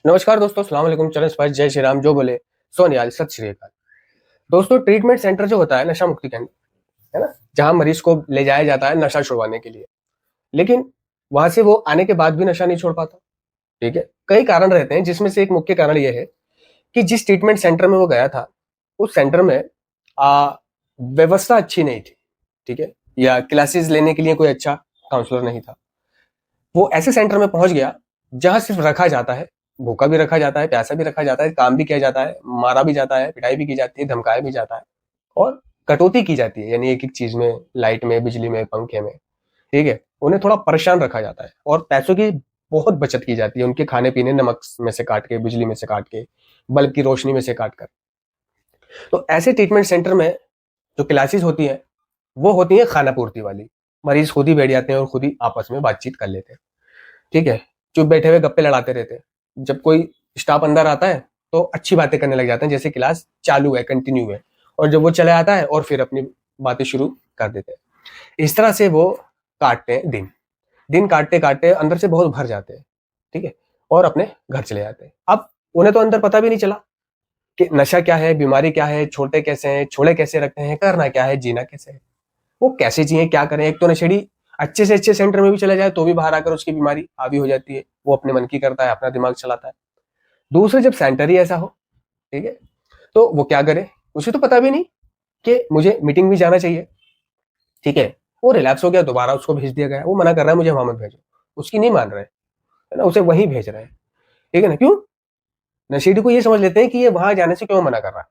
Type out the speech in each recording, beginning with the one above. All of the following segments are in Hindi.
नमस्कार दोस्तों, अस्सलाम वालेकुम। चरण स्पर्श, जय श्री राम, जो बोले सो निहाल, सत श्री अकाल। दोस्तों, ट्रीटमेंट सेंटर जो होता है नशा मुक्ति केंद्र, है ना, जहां मरीज को ले जाया जाता है नशा छुड़वाने के लिए, लेकिन वहां से वो आने के बाद भी नशा नहीं छोड़ पाता। ठीक है, कई कारण रहते हैं, जिसमें से एक मुख्य कारण यह है कि जिस ट्रीटमेंट सेंटर में वो गया था, उस सेंटर में आ, व्यवस्था अच्छी नहीं थी। ठीक है, या क्लासेस लेने के लिए कोई अच्छा काउंसलर नहीं था। वो ऐसे सेंटर में पहुंच गया जहां सिर्फ रखा जाता है, भूखा भी रखा जाता है, प्यासा भी रखा जाता है, काम भी किया जाता है, मारा भी जाता है, पिटाई भी की जाती है, धमकाया भी जाता है और कटौती की जाती है, यानी एक एक चीज में, लाइट में, बिजली में, पंखे में। ठीक है, उन्हें थोड़ा परेशान रखा जाता है और पैसों की बहुत बचत की जाती है, उनके खाने पीने, नमक में से काट के, बिजली में से काट के, बल्ब की रोशनी में से काट कर। तो ऐसे ट्रीटमेंट सेंटर में जो क्लासेस होती है वो होती है खाना पूर्ति वाली। मरीज खुद ही बैठ जाते हैं और खुद ही आपस में बातचीत कर लेते हैं। ठीक है, चुप बैठे हुए गप्पे लड़ाते रहते हैं। जब कोई स्टाफ अंदर आता है तो अच्छी बातें करने लग जाते हैं, जैसे क्लास चालू है, कंटिन्यू है, और जब वो चले आता है और फिर अपनी बातें शुरू कर देते हैं। इस तरह से वो काटते हैं दिन। दिन काटते काटते अंदर से बहुत भर जाते हैं। ठीक है, और अपने घर चले जाते हैं। अब उन्हें तो अंदर पता भी नहीं चला कि नशा क्या है, बीमारी क्या है, छोड़ते कैसे हैं, छोड़े कैसे रखते हैं, करना क्या है, जीना कैसे है, वो कैसे जिए, क्या करें। एक तो नशेड़ी अच्छे से अच्छे सेंटर में भी चले जाए तो भी बाहर आकर उसकी बीमारी हावी हो जाती है, वो अपने मन की करता है, अपना दिमाग चलाता है। दूसरे जब सेंटर ही ऐसा हो, ठीक है, तो वो क्या करे, उसे तो पता भी नहीं कि मुझे मीटिंग भी जाना चाहिए। ठीक है, वो रिलैप्स हो गया, दोबारा उसको भेज दिया गया, वो मना कर रहा है मुझे वहां मत भेजो, उसकी नहीं मान रहे, है ना, उसे वहीं भेज रहे हैं। ठीक है ना, क्यों? नशेड़ी को ये समझ लेते हैं कि ये वहां जाने से क्यों मना कर रहा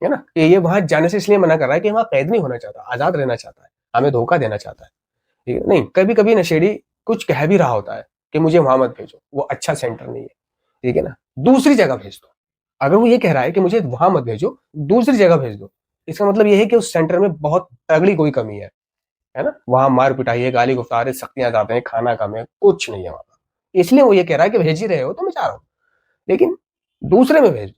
है ना, कि ये वहां जाने से इसलिए मना कर रहा है कि वहां कैद नहीं होना चाहता, आजाद रहना चाहता है, हमें धोखा देना चाहता है। ठीक है, नहीं, कभी कभी नशेड़ी कुछ कह भी रहा होता है कि मुझे वहां मत भेजो, वो अच्छा सेंटर नहीं है। ठीक है ना, दूसरी जगह भेज दो। अगर वो ये कह रहा है कि मुझे वहां मत भेजो, दूसरी जगह भेज दो, इसका मतलब ये है कि उस सेंटर में बहुत तगड़ी कोई कमी है ना, वहां मार पिटाई है, गाली गुफ्तार है, सख्तियां ज्यादा है, खाना कम है, कुछ नहीं है वहां पर। इसलिए वो ये कह रहा है कि भेज ही रहे हो तो मैं जा रहा हूँ, लेकिन दूसरे में भेज दो।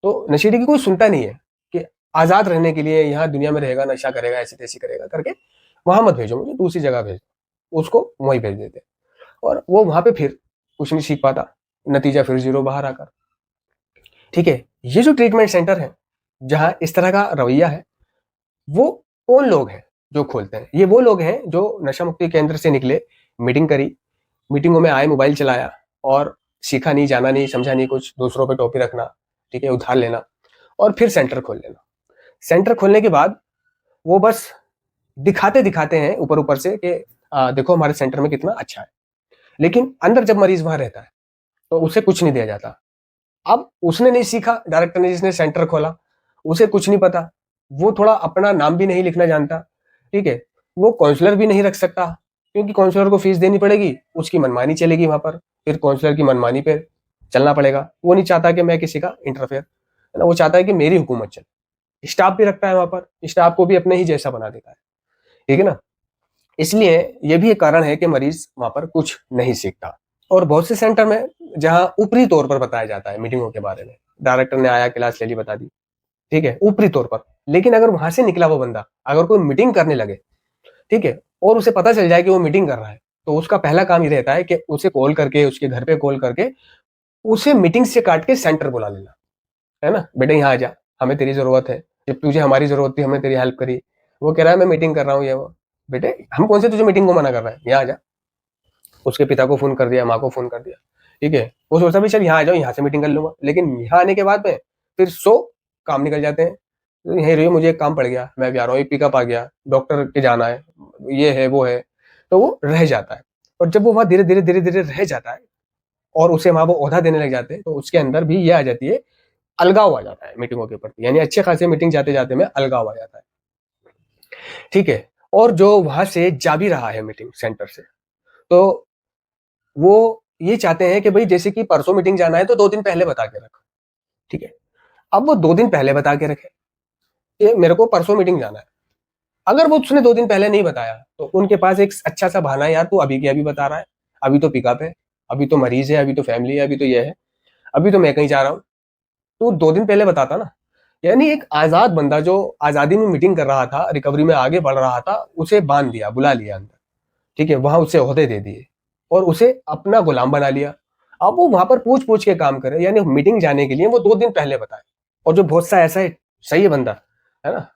तो नशेड़ी की कोई सुनता नहीं है कि आजाद रहने के लिए यहाँ दुनिया में रहेगा, नशा करेगा, ऐसी तैसी करेगा करके, वहां मत भेजो, मुझे दूसरी जगह भेज दो, उसको वहीं भेज देते। और वो वहां पे फिर कुछ नहीं सीख पाता, नतीजा फिर जीरो बाहर आकर। ठीक है, ये जो ट्रीटमेंट सेंटर है जहां इस तरह का रवैया है, वो कौन लोग हैं जो खोलते हैं? ये वो लोग हैं जो नशा मुक्ति केंद्र से निकले, मीटिंग करी, मीटिंगों में आए, मोबाइल चलाया और सीखा नहीं, जाना नहीं, समझा नहीं कुछ, दूसरों पे टोपी रखना, ठीक है, उधार लेना, और फिर सेंटर खोल लेना। सेंटर खोलने के बाद वो बस दिखाते दिखाते हैं ऊपर ऊपर से कि देखो हमारे सेंटर में कितना अच्छा है, लेकिन अंदर जब मरीज वहां रहता है तो उसे कुछ नहीं दिया जाता। अब उसने नहीं सीखा, डायरेक्टर ने जिसने सेंटर खोला, उसे कुछ नहीं पता, वो थोड़ा अपना नाम भी नहीं लिखना जानता। ठीक है, वो काउंसलर भी नहीं रख सकता, क्योंकि काउंसलर को फीस देनी पड़ेगी, उसकी मनमानी चलेगी वहां पर, फिर काउंसलर की मनमानी पे चलना पड़ेगा। वो नहीं चाहता कि मैं किसी का इंटरफेयर, है ना, वो चाहता है कि मेरी हुकूमत चले। स्टाफ भी रखता है वहां पर, स्टाफ को भी अपने ही जैसा बना देता है। ठीक है ना, इसलिए ये भी एक कारण है कि मरीज वहां पर कुछ नहीं सीखता। और बहुत से सेंटर में जहां ऊपरी तौर पर बताया जाता है मीटिंगों के बारे में, डायरेक्टर ने आया, क्लास ले ली, बता दी, ठीक है, ऊपरी तौर पर। लेकिन अगर वहां से निकला वो बंदा, अगर कोई मीटिंग करने लगे, ठीक है, और उसे पता चल जाए कि वो मीटिंग कर रहा है, तो उसका पहला काम ये रहता है कि उसे कॉल करके, उसके घर पे कॉल करके, उसे मीटिंग से काट के सेंटर बुला लेना, है ना, बेटे यहाँ आ जा, हमें तेरी जरूरत है, जब तुझे हमारी जरूरत थी हमने तेरी हेल्प करी। वो कह रहा है मैं मीटिंग कर रहा हूँ, ये वो, बेटे हम कौन से तुझे मीटिंग को मना कर रहे हैं, यहाँ आ जा। उसके पिता को फोन कर दिया, माँ को फोन कर दिया। ठीक है, वो सोचता भी चल यहाँ आ जाओ, यहाँ से मीटिंग कर लूंगा, लेकिन यहाँ आने के बाद में फिर 100 काम निकल जाते हैं। तो यही रहिए, मुझे एक काम पड़ गया, मैं भी आ रहा हूँ, एक पिकअप आ गया, डॉक्टर के जाना है, ये है वो है, तो वो रह जाता है। और जब वो वहां धीरे धीरे धीरे धीरे रह जाता है और उसे वहां वो ओहदा देने लग जाते हैं, तो उसके अंदर भी ये आ जाती है, अलगाव आ जाता है मीटिंगों के प्रति, यानी अच्छे खासे मीटिंग जाते जाते में अलगाव आ जाता है। ठीक है, और जो वहां से जा भी रहा है मीटिंग सेंटर से, तो वो ये चाहते हैं कि भाई जैसे कि परसों मीटिंग जाना है तो 2 दिन पहले बता के रख। ठीक है, अब वो 2 दिन पहले बता के रखे कि मेरे को परसों मीटिंग जाना है। अगर वो उसने 2 दिन पहले नहीं बताया तो उनके पास एक अच्छा सा बहाना है, यार तू अभी की अभी बता रहा है, अभी तो पिकअप है, अभी तो मरीज है, अभी तो फैमिली है, अभी तो ये है, अभी तो मैं कहीं जा रहा हूँ, तू 2 दिन पहले बताता ना। यानी एक आजाद बंदा जो आजादी में मीटिंग कर रहा था, रिकवरी में आगे बढ़ रहा था, उसे बांध दिया, बुला लिया अंदर। ठीक है, वहां उसे ओहदे दे दिए और उसे अपना गुलाम बना लिया, अब वो वहां पर पूछ पूछ के काम करे, यानी मीटिंग जाने के लिए वो 2 दिन पहले बताए। और जो बहुत सा ऐसा है, सही है बंदा, है ना,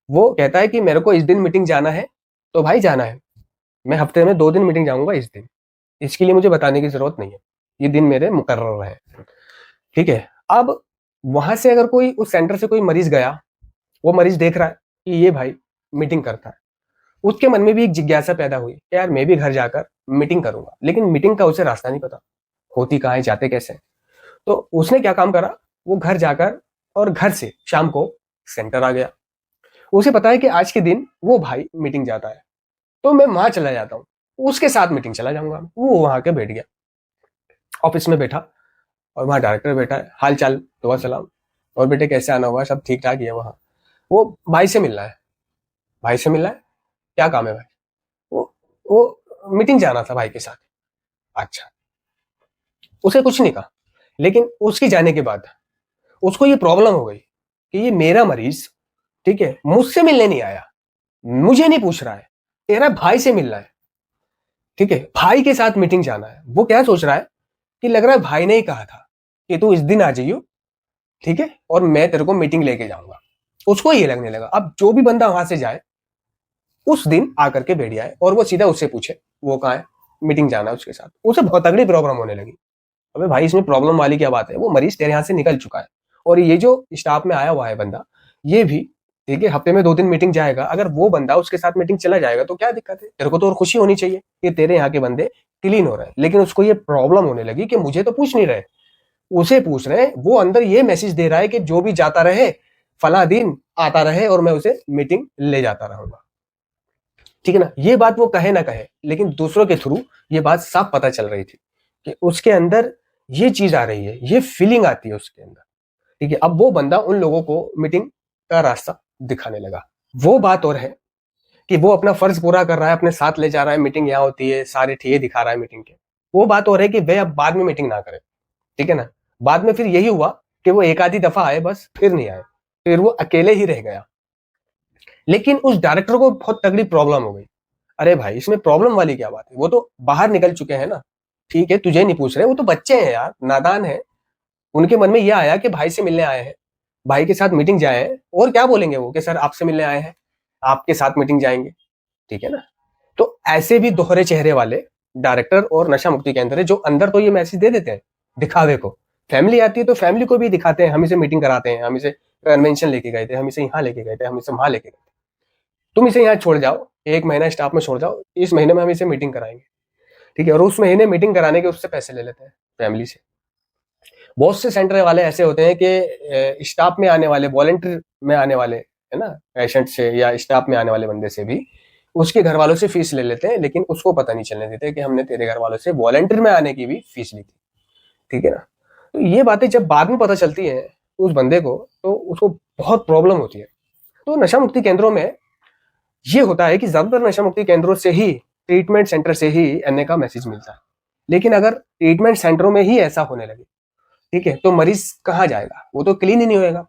वो कहता है कि मेरे को इस दिन मीटिंग जाना है, तो भाई जाना है, मैं हफ्ते में 2 दिन मीटिंग जाऊंगा इस दिन, इसके लिए मुझे बताने की जरूरत नहीं है, ये दिन मेरे मुकर्रर है। ठीक है। अब वहां से अगर कोई उस सेंटर से कोई मरीज गया, वो मरीज देख रहा है कि ये भाई मीटिंग करता है, उसके मन में भी एक जिज्ञासा पैदा हुई कि यार मैं भी घर जाकर मीटिंग करूंगा, लेकिन मीटिंग का उसे रास्ता नहीं पता, होती कहाँ है, जाते कैसे हैं। तो उसने क्या काम करा, वो घर जाकर और घर से शाम को सेंटर आ गया। उसे पता है कि आज के दिन वो भाई मीटिंग जाता है, तो मैं वहां चला जाता हूँ, उसके साथ मीटिंग चला जाऊंगा। वो वहां के बैठ गया, ऑफिस में बैठा, और वहां डायरेक्टर बैठा है, हाल चाल दुआ सलाम, और बेटे कैसे आना हुआ, सब ठीक ठाक ही है। वहां वो भाई से मिल रहा है, भाई से मिल रहा है, क्या काम है भाई, वो मीटिंग जाना था भाई के साथ। अच्छा, उसे कुछ नहीं कहा, लेकिन उसके जाने के बाद उसको ये प्रॉब्लम हो गई कि ये मेरा मरीज, ठीक है, मुझसे मिलने नहीं आया, मुझे नहीं पूछ रहा है, तेरा भाई से मिल रहा है। ठीक है, भाई के साथ मीटिंग जाना है। वो क्या सोच रहा है कि लग रहा है भाई ने ही कहा था कि तू इस दिन आ जाइयो, ठीक है, और मैं तेरे को मीटिंग लेके जाऊंगा। उसको ये लगने लगा अब जो भी बंदा वहां से जाए उस दिन आकर के बैठ जाए और वो सीधा उससे पूछे वो कहाँ है, मीटिंग जाना है उसके साथ। उसे बहुत तगड़ी प्रॉब्लम होने लगी। अबे भाई इसमें प्रॉब्लम वाली क्या बात है, वो मरीज तेरे यहाँ से निकल चुका है, और ये जो स्टाफ में आया हुआ है बंदा, ये भी ठीक है हफ्ते में 2 दिन मीटिंग जाएगा। अगर वो बंदा उसके साथ मीटिंग चला जाएगा तो क्या दिक्कत है, तेरे को तो और खुशी होनी चाहिए कि तेरे यहाँ के बंदे क्लीन हो रहे हैं। लेकिन उसको ये प्रॉब्लम होने लगी कि मुझे तो पूछ नहीं रहे, उसे पूछ रहे हैं। वो अंदर ये मैसेज दे रहा है कि जो भी जाता रहे फला दिन आता रहे और मैं उसे मीटिंग ले जाता रहूंगा। ठीक है ना, ये बात वो कहे ना कहे, लेकिन दूसरों के थ्रू ये बात साफ पता चल रही थी कि उसके अंदर ये चीज आ रही है, ये फीलिंग आती है उसके अंदर। ठीक है, अब वो बंदा उन लोगों को मीटिंग का रास्ता दिखाने लगा। वो बात और है कि वो अपना फर्ज पूरा कर रहा है, अपने साथ ले जा रहा है, मीटिंग यहाँ होती है, सारे ठिये दिखा रहा है मीटिंग के। वो बात और है कि वे अब बाद में मीटिंग ना करे। ठीक है ना, बाद में फिर यही हुआ कि वो एक आधी दफा आए, बस फिर नहीं आए, फिर वो अकेले ही रह गया। लेकिन उस डायरेक्टर को बहुत तगड़ी प्रॉब्लम हो गई। अरे भाई इसमें प्रॉब्लम वाली क्या बात है, वो तो बाहर निकल चुके हैं ना, ठीक है, तुझे नहीं पूछ रहे, वो तो बच्चे हैं यार, नादान है। उनके मन में यह आया कि भाई से मिलने आए हैं, भाई के साथ मीटिंग जाए हैं, और क्या बोलेंगे वो कि सर आपसे मिलने आए हैं, आपके साथ मीटिंग जाएंगे। ठीक है ना, तो ऐसे भी दोहरे चेहरे वाले डायरेक्टर और नशा मुक्ति केंद्र है, जो अंदर तो ये मैसेज दे देते हैं दिखावे को, फैमिली आती है तो फैमिली को भी दिखाते हैं, हम इसे मीटिंग कराते हैं, हम इसे कन्वेंशन लेके गए थे, हम इसे यहाँ लेके गए थे, हम इसे वहां लेके गए थे, तुम इसे यहाँ छोड़ जाओ, 1 महीना स्टाफ में छोड़ जाओ, इस महीने में हम इसे मीटिंग कराएंगे। ठीक है, और उस महीने मीटिंग कराने के उससे पैसे ले लेते हैं फैमिली से। बहुत से सेंटर वाले ऐसे होते हैं कि स्टाफ में आने वाले, वॉलेंटियर में आने वाले, है ना, पेशेंट से या स्टाफ में आने वाले बंदे से भी उसके घर वालों से फीस ले लेते हैं, लेकिन उसको पता नहीं चलने देते कि हमने तेरे घर वालों से वॉलेंटियर में आने की भी फीस ली थी। ठीक है ना, तो ये बातें जब बाद में पता चलती है उस बंदे को, तो उसको बहुत प्रॉब्लम होती है। तो नशा मुक्ति केंद्रों में ये होता है कि ज्यादातर नशा मुक्ति केंद्रों से ही, ट्रीटमेंट सेंटर से ही एनए का मैसेज मिलता है। लेकिन अगर ट्रीटमेंट सेंटरों में ही ऐसा होने लगे, ठीक है, तो मरीज कहाँ जाएगा, वो तो क्लीन ही नहीं होएगा।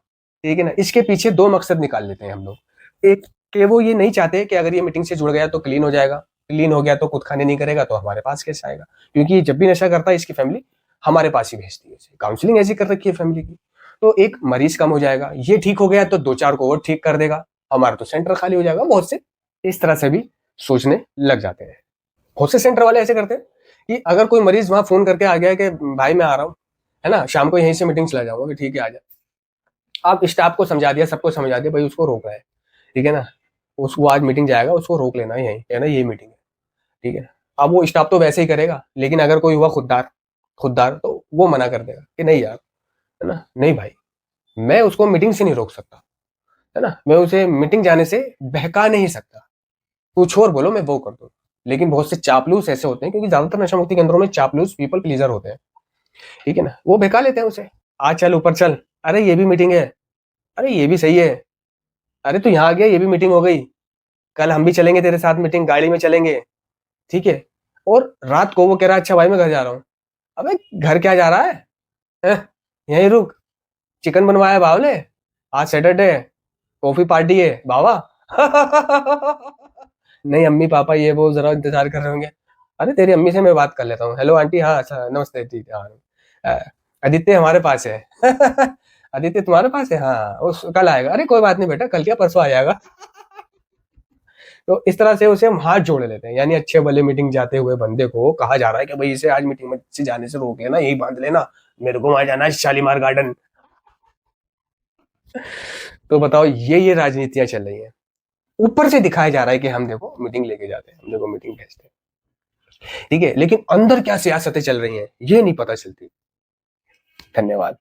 ठीक है ना, इसके पीछे 2 मकसद निकाल लेते हैं हम लोग। एक कि वो ये नहीं चाहते कि अगर ये मीटिंग से जुड़ गया तो क्लीन हो जाएगा, क्लीन हो गया तो खुद खाने नहीं करेगा तो हमारे पास कैसे आएगा, क्योंकि जब भी नशा करता है इसकी फैमिली हमारे पास ही भेजती है, काउंसलिंग ऐसी कर रखी है फैमिली की। तो एक मरीज कम हो जाएगा, ये ठीक हो गया तो 2-4 को और ठीक कर देगा, हमारा तो सेंटर खाली हो जाएगा। बहुत से इस तरह से भी सोचने लग जाते हैं। बहुत से सेंटर वाले ऐसे करते हैं कि अगर कोई मरीज वहां फोन करके आ गया कि भाई मैं आ रहा हूँ, है ना, शाम को यहीं से मीटिंग चला जाऊंगा, ठीक है आ जा, आप स्टाफ को समझा दिया, सबको समझा दिया, भाई उसको रोकना है। ठीक है ना, उसको आज मीटिंग जाएगा, उसको रोक लेना है यहीं, है ना, ये मीटिंग है। ठीक है, अब वो स्टाफ तो वैसे ही करेगा, लेकिन अगर कोई हुआ खुददार, खुददार तो वो मना कर देगा कि नहीं यार, है ना, नहीं भाई, मैं उसको मीटिंग से नहीं रोक सकता, है ना, मैं उसे मीटिंग जाने से बहका नहीं सकता, कुछ और बोलो मैं वो कर दूँ। लेकिन बहुत से चापलूस ऐसे होते हैं, क्योंकि ज्यादातर नशा मुक्ति केंद्रों में चापलूस पीपल प्लीजर होते हैं। ठीक है ना, वो बहका लेते हैं उसे, आज चल ऊपर चल, अरे ये भी मीटिंग है, अरे ये भी सही है, अरे तू यहाँ आ गया, ये भी मीटिंग हो गई, कल हम भी चलेंगे तेरे साथ मीटिंग, गाड़ी में चलेंगे। ठीक है, और रात को वो कह रहा है अच्छा भाई मैं घर जा रहा हूँ। अबे घर क्या जा रहा है, हैं? यहीं रुक, चिकन बनवाया है बावले, आज सैटरडे है, कॉफी पार्टी है बाबा। नहीं अम्मी पापा ये वो जरा इंतजार कर रहे होंगे। अरे तेरी अम्मी से मैं बात कर लेता हूँ, हेलो आंटी, हाँ अच्छा नमस्ते, ठीक है हाँ। आदित्य हमारे पास है। आदित्य तुम्हारे पास है, हाँ उस कल आएगा। अरे कोई बात नहीं बेटा, कल क्या परसों आ जाएगा। तो इस तरह से उसे हम हाथ जोड़ लेते हैं, यानी अच्छे भले मीटिंग जाते हुए बंदे को कहा जा रहा है कि भाई इसे आज मीटिंग में से जाने से रोक लेना, यही बांध लेना, मेरे को वहां जाना है शालीमार गार्डन। तो बताओ ये राजनीतियां चल रही हैं। ऊपर से दिखाया जा रहा है कि हम देखो मीटिंग लेके जाते हैं, हम देखो मीटिंग भेजते हैं, ठीक है, लेकिन अंदर क्या सियासतें चल रही हैं ये नहीं पता चलती। धन्यवाद।